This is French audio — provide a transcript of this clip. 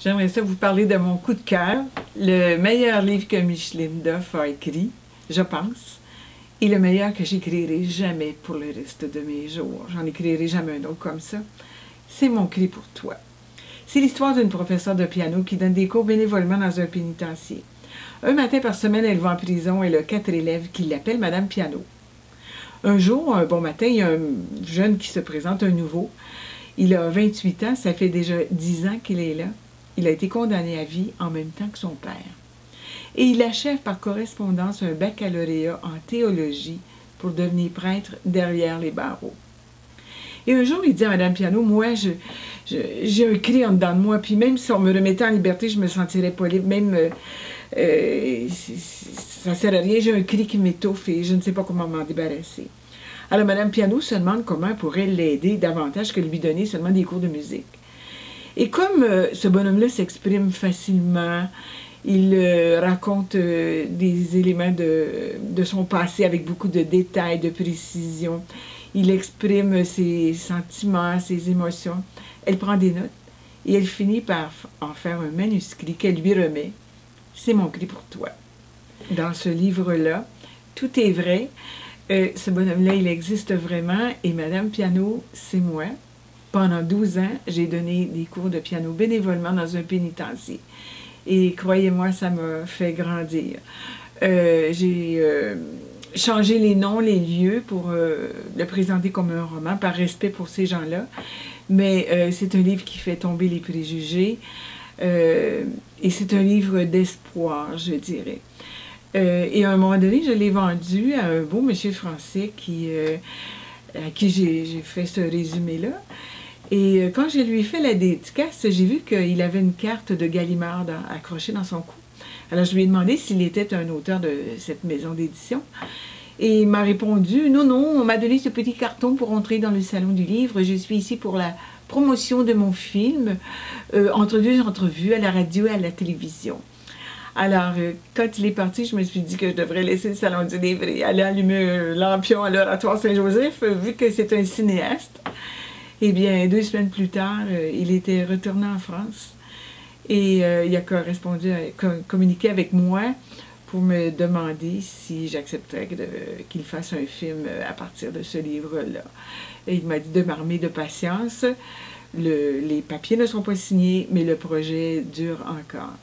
J'aimerais ça vous parler de mon coup de cœur, le meilleur livre que Micheline Duff a écrit, je pense, et le meilleur que j'écrirai jamais pour le reste de mes jours. J'en écrirai jamais un autre comme ça. C'est Mon cri pour toi. C'est l'histoire d'une professeure de piano qui donne des cours bénévolement dans un pénitencier. Un matin par semaine, elle va en prison et elle a 4 élèves qui l'appellent Madame Piano. Un jour, un bon matin, il y a un jeune qui se présente, un nouveau. Il a 28 ans, ça fait déjà 10 ans qu'il est là. Il a été condamné à vie en même temps que son père. Et il achève par correspondance un baccalauréat en théologie pour devenir prêtre derrière les barreaux. Et un jour, il dit à Madame Piano, moi, j'ai un cri en dedans de moi, puis même si on me remettait en liberté, je me sentirais pas libre, même, ça sert à rien, j'ai un cri qui m'étouffe et je ne sais pas comment m'en débarrasser. Alors Madame Piano se demande comment elle pourrait l'aider davantage que lui donner seulement des cours de musique. Et comme ce bonhomme-là s'exprime facilement, il raconte des éléments de son passé avec beaucoup de détails, de précision. Il exprime ses sentiments, ses émotions. Elle prend des notes et elle finit par en faire un manuscrit qu'elle lui remet. C'est mon cri pour toi. Dans ce livre-là, tout est vrai. Ce bonhomme-là, il existe vraiment et Madame Piano, c'est moi. Pendant 12 ans, j'ai donné des cours de piano bénévolement dans un pénitencier. Et croyez-moi, ça m'a fait grandir. J'ai changé les noms, les lieux pour le présenter comme un roman, par respect pour ces gens-là. Mais c'est un livre qui fait tomber les préjugés. Et c'est un livre d'espoir, je dirais. Et à un moment donné, je l'ai vendu à un beau monsieur français à qui j'ai fait ce résumé-là. Et quand je lui ai fait la dédicace, j'ai vu qu'il avait une carte de Gallimard accrochée dans son cou. Alors je lui ai demandé s'il était un auteur de cette maison d'édition. Et il m'a répondu, non, non, on m'a donné ce petit carton pour entrer dans le salon du livre. Je suis ici pour la promotion de mon film, entre deux entrevues à la radio et à la télévision. Alors, quand il est parti, je me suis dit que je devrais laisser le salon du livre et aller allumer un lampion à l'Oratoire Saint-Joseph, vu que c'est un cinéaste. Eh bien, 2 semaines plus tard, il était retourné en France et il a communiqué avec moi pour me demander si j'accepterais qu'il fasse un film à partir de ce livre-là. Et il m'a dit de m'armer de patience. Les papiers ne sont pas signés, mais le projet dure encore.